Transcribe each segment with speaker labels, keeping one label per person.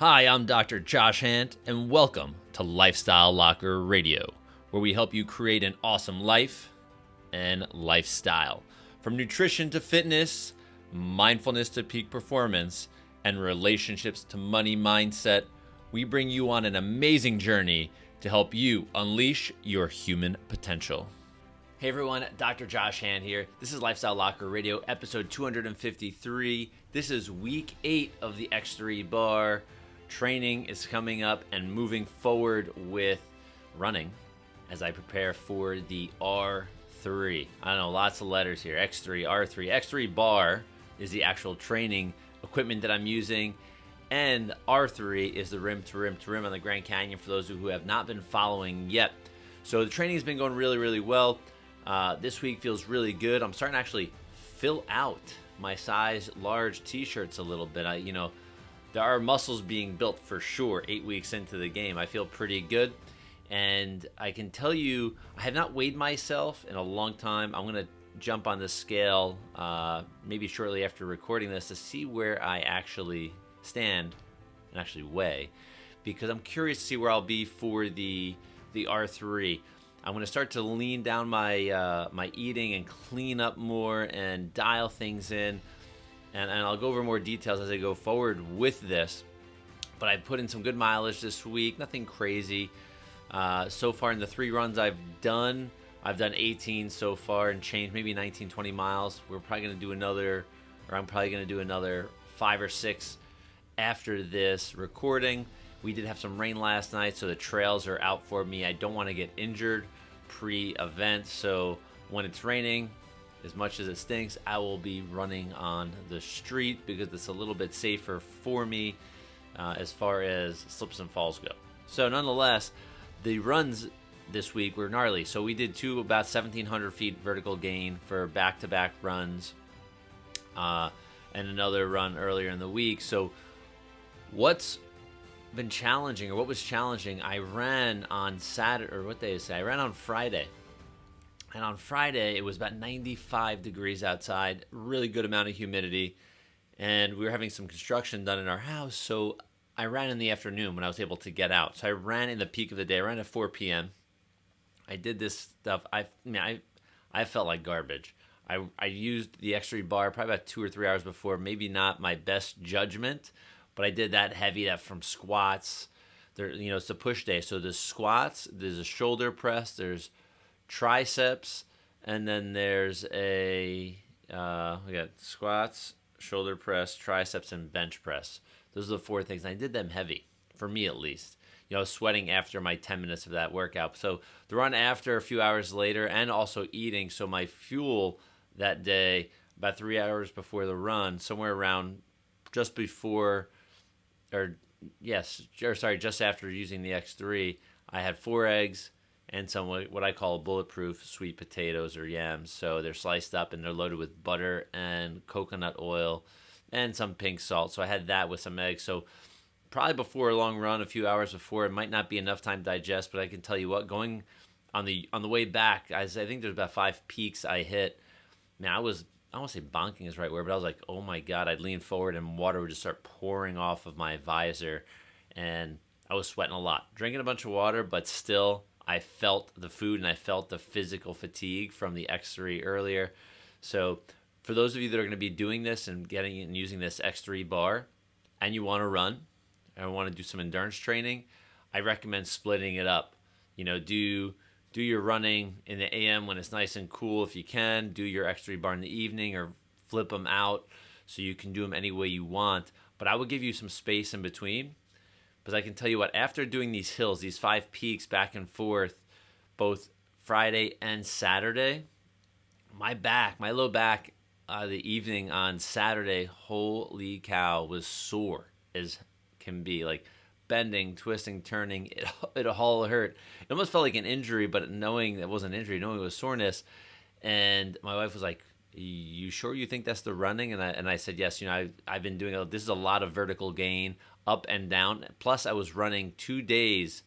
Speaker 1: Hi, I'm Dr. Josh Hant, and welcome to Lifestyle Locker Radio, where we help you create an awesome life and lifestyle. From nutrition to fitness, mindfulness to peak performance, and relationships to money mindset, we bring you on an amazing journey to help you unleash your human potential. Hey everyone, Dr. Josh Hant here. This is Lifestyle Locker Radio, episode 253. This is week 8 of the X3 bar. Training is coming up and moving forward with running as I prepare for the R3. I don't know, lots of letters here. X3, R3. X3 bar is the actual training equipment that I'm using, and R3 is the rim to rim to rim on the Grand Canyon for those who have not been following yet. So the training has been going really, really well. This week feels really good. I'm starting to actually fill out my size large t-shirts a little bit. There are muscles being built for sure 8 weeks into the game. I feel pretty good. And I can tell you, I have not weighed myself in a long time. I'm going to jump on the scale maybe shortly after recording this to see where I actually stand and actually weigh, because I'm curious to see where I'll be for the R3. I'm going to start to lean down my my eating and clean up more and dial things in. And I'll go over more details as I go forward with this. But I put in some good mileage this week, nothing crazy. So far in the 3 runs I've done 18 so far and changed, maybe 19, 20 miles. I'm probably going to do another 5 or 6 after this recording. We did have some rain last night, so the trails are out for me. I don't want to get injured pre-event, so when it's raining, as much as it stinks, I will be running on the street because it's a little bit safer for me as far as slips and falls go. So nonetheless, the runs this week were gnarly. So we did 2 about 1,700 feet vertical gain for back-to-back runs and another run earlier in the week. So what was challenging, I ran on Saturday, or what day is it? I ran on Friday. And on Friday, it was about 95 degrees outside, really good amount of humidity, and we were having some construction done in our house, so I ran in the afternoon when I was able to get out. So I ran in the peak of the day. I ran at 4 p.m. I did this stuff. I felt like garbage. I used the X3 bar probably about 2 or 3 hours before, maybe not my best judgment, but I did that heavy, that from squats. It's a push day, so there's squats, there's a shoulder press, there's triceps, and then there's we got squats, shoulder press, triceps, and bench press. Those are the 4 things, and I did them heavy, for me at least. I was sweating after my 10 minutes of that workout. So the run after, a few hours later, and also eating, so my fuel that day, about 3 hours before the run, somewhere around just after using the X3, I had 4 eggs, and some what I call bulletproof sweet potatoes or yams. So they're sliced up and they're loaded with butter and coconut oil and some pink salt. So I had that with some eggs. So probably before a long run, a few hours before, it might not be enough time to digest, but I can tell you what, going on the way back, I think there's about 5 peaks I hit. Man, I don't want to say bonking is the right word, but I was like, oh my God, I'd lean forward and water would just start pouring off of my visor. And I was sweating a lot. Drinking a bunch of water, but still, I felt the food and I felt the physical fatigue from the X3 earlier. So for those of you that are going to be doing this and getting and using this X3 bar, and you want to run and want to do some endurance training, I recommend splitting it up. Do your running in the AM when it's nice and cool if you can. Do your X3 bar in the evening, or flip them out so you can do them any way you want. But I would give you some space in between. Because I can tell you what, after doing these hills, these 5 peaks back and forth, both Friday and Saturday, my low back, the evening on Saturday, holy cow, was sore as can be. Like bending, twisting, turning, it all hurt. It almost felt like an injury, but knowing it wasn't an injury, knowing it was soreness. And my wife was like, you sure you think that's the running? And I said, yes, I've been doing, this is a lot of vertical gain, up and down. Plus I was running 2 days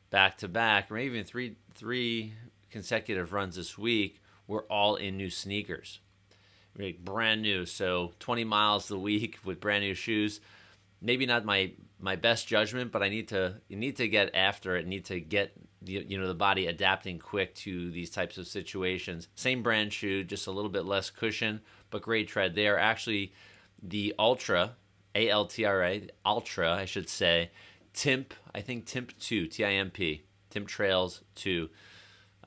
Speaker 1: back to back, or even three consecutive runs this week were all in new sneakers. Brand new. So 20 miles a week with brand new shoes. maybe not my best judgment, but you need to get after it. Need to get the body adapting quick to these types of situations. Same brand shoe, just a little bit less cushion, but great tread. They are actually the Ultra, ALTRA, Ultra, I should say, Timp. I think Timp 2, TIMP, Timp Trails 2.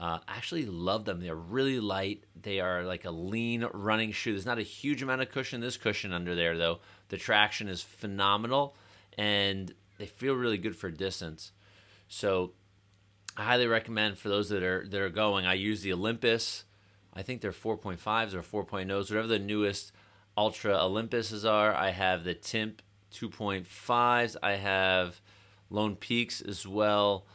Speaker 1: Actually love them. They're really light. They are like a lean running shoe. There's not a huge amount of cushion. There's cushion under there, though. The traction is phenomenal, and they feel really good for distance. So I highly recommend for those that are going. I use the Olympus. I think they're 4.5s or 4.0s, whatever the newest Ultra Olympuses are. I have the Timp 2.5s. I have Lone Peaks as well.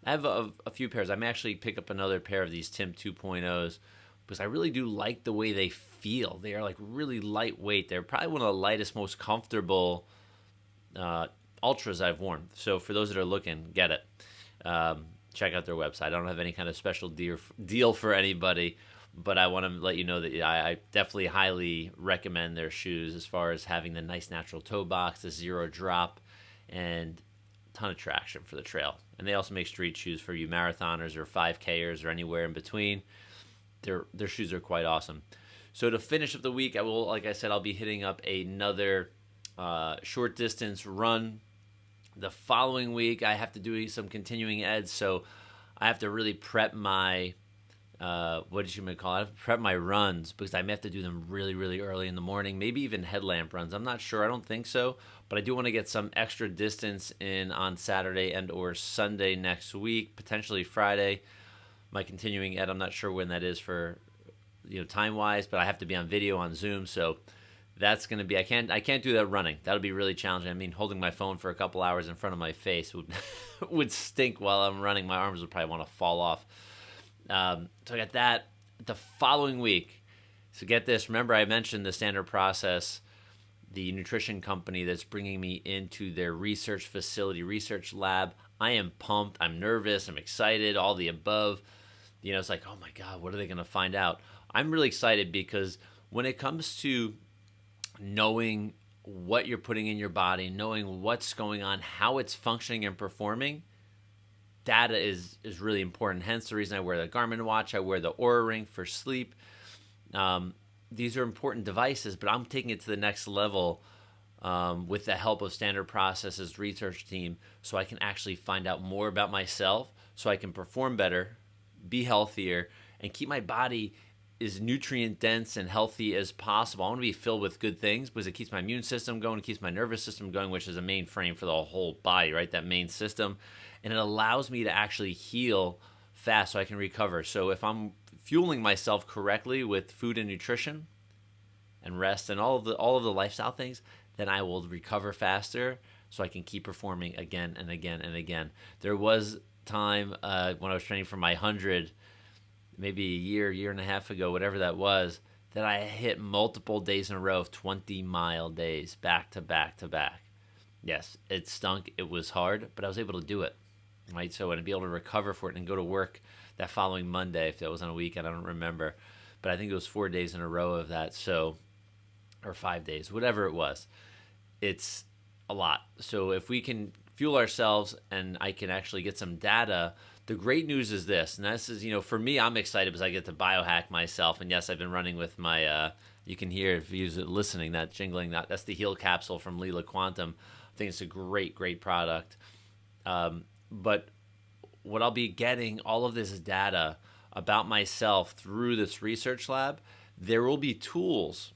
Speaker 1: I have a few pairs. I may actually pick up another pair of these Timp 2.0s because I really do like the way they feel. They are like really lightweight. They're probably one of the lightest, most comfortable Ultras I've worn. So for those that are looking, get it. Check out their website. I don't have any kind of special deal for anybody, but I want to let you know that I definitely highly recommend their shoes as far as having the nice natural toe box, the zero drop, and ton of traction for the trail. And they also make street shoes for you marathoners or 5Kers or anywhere in between. Their shoes are quite awesome. So to finish up the week, I will, like I said, I'll be hitting up another short distance run. The following week, I have to do some continuing ed, so I have to really prep my what did you call it? I have to prep my runs because I may have to do them really, really early in the morning, maybe even headlamp runs. I'm not sure. I don't think so, but I do want to get some extra distance in on Saturday and or Sunday next week, potentially Friday. My continuing ed, I'm not sure when that is for time-wise, but I have to be on video on Zoom, so that's going to be, I can't do that running. That'll be really challenging. I mean, holding my phone for a couple hours in front of my face would stink while I'm running. My arms would probably want to fall off. So I got that the following week. So get this. Remember, I mentioned the Standard Process, the nutrition company that's bringing me into their research facility, research lab. I am pumped. I'm nervous. I'm excited. All the above. It's like, oh my God, what are they going to find out? I'm really excited because when it comes to knowing what you're putting in your body, knowing what's going on, how it's functioning and performing, data is really important. Hence the reason I wear the Garmin watch. I wear the Oura Ring for sleep. These are important devices, but I'm taking it to the next level with the help of Standard Process's research team so I can actually find out more about myself so I can perform better, be healthier, and keep my body as nutrient dense and healthy as possible. I want to be filled with good things because it keeps my immune system going, it keeps my nervous system going, which is a main frame for the whole body, right? That main system. And it allows me to actually heal fast so I can recover. So if I'm fueling myself correctly with food and nutrition and rest and all of the lifestyle things, then I will recover faster so I can keep performing again and again and again. There was time when I was training for my 100, maybe a year and a half ago, whatever that was, that I hit multiple days in a row of 20-mile days back to back to back. Yes, it stunk. It was hard, but I was able to do it, right? So I'd be able to recover for it and go to work that following Monday. If that was on a weekend, I don't remember. But I think it was 4 days in a row of that, or 5 days, whatever it was. It's a lot. So if we can fuel ourselves and I can actually get some data, the great news is this, and this is, for me, I'm excited because I get to biohack myself. And yes, I've been running with my, you can hear if you use it listening, that jingling, that's the Heal capsule from Lila Quantum. I think it's a great, great product. But what I'll be getting, all of this data about myself through this research lab, there will be tools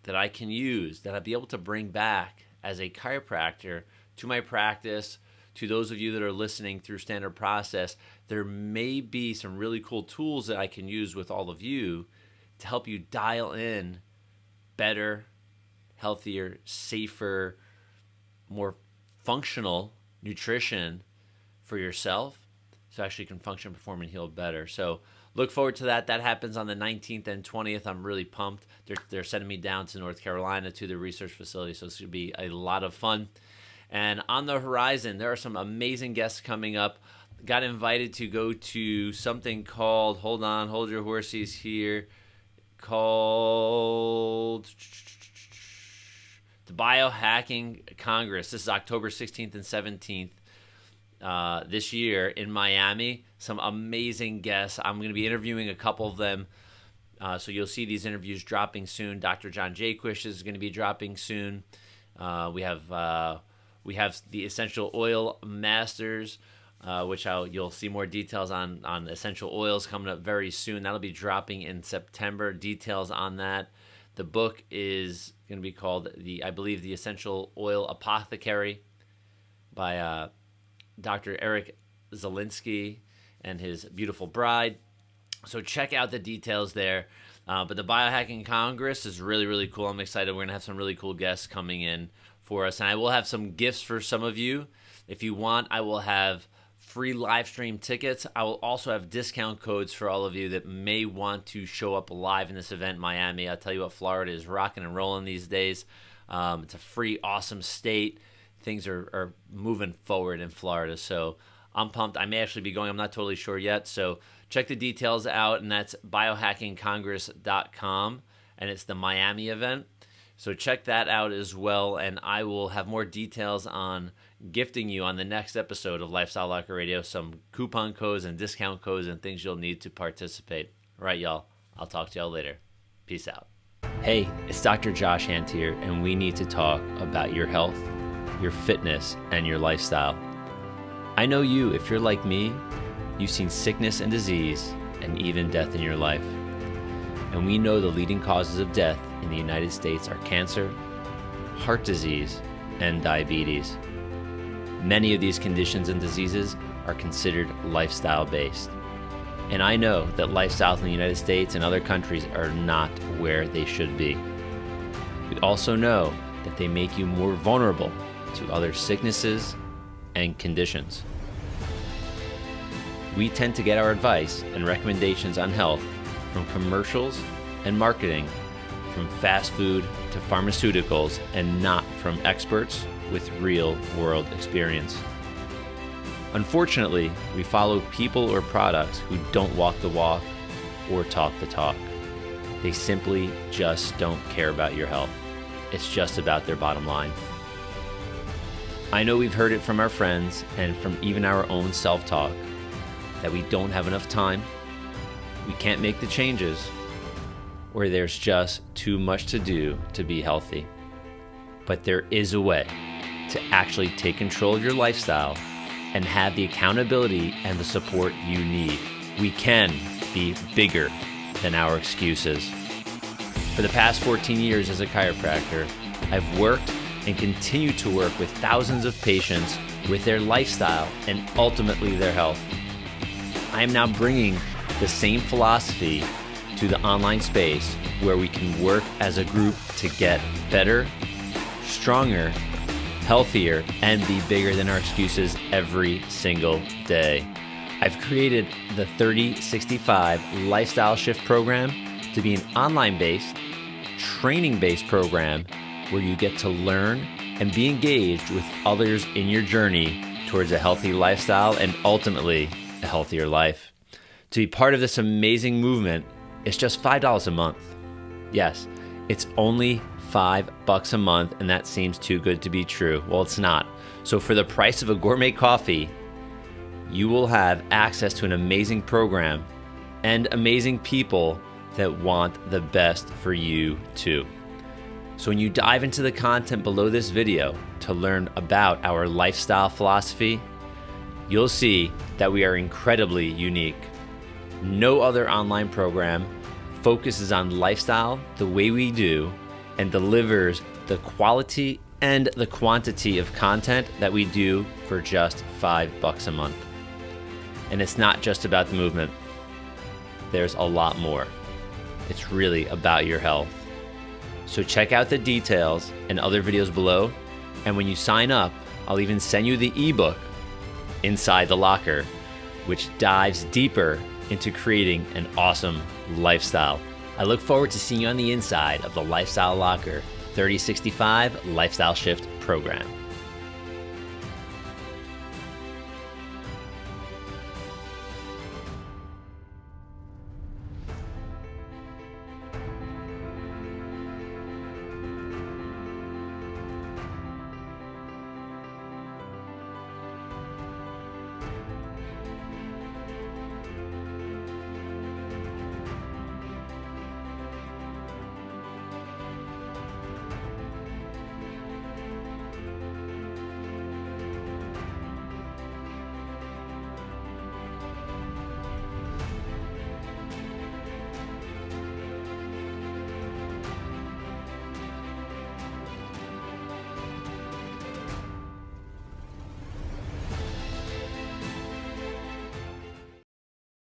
Speaker 1: that I can use that I'll be able to bring back as a chiropractor to my practice. To those of you that are listening through Standard Process, there may be some really cool tools that I can use with all of you to help you dial in better, healthier, safer, more functional nutrition for yourself so actually you can function, perform, and heal better. So look forward to that. That happens on the 19th and 20th. I'm really pumped. They're sending me down to North Carolina to the research facility, so it's going to be a lot of fun. And on the horizon, there are some amazing guests coming up. Got invited to go to something called, hold your horses here, called the Biohacking Congress. This is October 16th and 17th this year in Miami. Some amazing guests. I'm going to be interviewing a couple of them. So you'll see these interviews dropping soon. Dr. John Jaquish is going to be dropping soon. We have the Essential Oil Masters, which you'll see more details on essential oils coming up very soon. That'll be dropping in September. Details on that. The book is going to be called I believe the Essential Oil Apothecary by Dr. Eric Zielinski and his beautiful bride. So check out the details there. But the Biohacking Congress is really, really cool. I'm excited. We're going to have some really cool guests coming in for us. And I will have some gifts for some of you. If you want, I will have free live stream tickets. I will also have discount codes for all of you that may want to show up live in this event in Miami. I'll tell you what, Florida is rocking and rolling these days. It's a free, awesome state. Things are moving forward in Florida. So I'm pumped. I may actually be going. I'm not totally sure yet. So check the details out, and that's biohackingcongress.com, and it's the Miami event. So check that out as well, and I will have more details on gifting you on the next episode of Lifestyle Locker Radio, some coupon codes and discount codes and things you'll need to participate. All right, y'all. I'll talk to y'all later. Peace out. Hey, it's Dr. Josh Hant here, and we need to talk about your health, your fitness, and your lifestyle. I know you, if you're like me, you've seen sickness and disease and even death in your life. And we know the leading causes of death in the United States are cancer, heart disease, and diabetes. Many of these conditions and diseases are considered lifestyle-based. And I know that lifestyles in the United States and other countries are not where they should be. We also know that they make you more vulnerable to other sicknesses and conditions. We tend to get our advice and recommendations on health from commercials and marketing, from fast food to pharmaceuticals, and not from experts with real-world experience. Unfortunately, we follow people or products who don't walk the walk or talk the talk. They simply just don't care about your health. It's just about their bottom line. I know we've heard it from our friends and from even our own self-talk that we don't have enough time, we can't make the changes, or there's just too much to do to be healthy. But there is a way to actually take control of your lifestyle and have the accountability and the support you need. We can be bigger than our excuses. For the past 14 years as a chiropractor, I've worked and continue to work with thousands of patients with their lifestyle and ultimately their health. I am now bringing the same philosophy to the online space where we can work as a group to get better, stronger, healthier, and be bigger than our excuses every single day. I've created the 3065 Lifestyle Shift Program to be an online-based, training-based program where you get to learn and be engaged with others in your journey towards a healthy lifestyle and ultimately a healthier life. To be part of this amazing movement, it's just $5 a month. Yes, it's only $5 a month, and that seems too good to be true. Well, it's not. So for the price of a gourmet coffee, you will have access to an amazing program and amazing people that want the best for you too. So when you dive into the content below this video to learn about our lifestyle philosophy, you'll see that we are incredibly unique. No other online program focuses on lifestyle the way we do and delivers the quality and the quantity of content that we do for just $5 a month. And it's not just about the movement. There's a lot more. It's really about your health. So check out the details and other videos below. And when you sign up, I'll even send you the ebook, Inside the Locker, which dives deeper into creating an awesome lifestyle. I look forward to seeing you on the inside of the Lifestyle Locker 3065 Lifestyle Shift Program.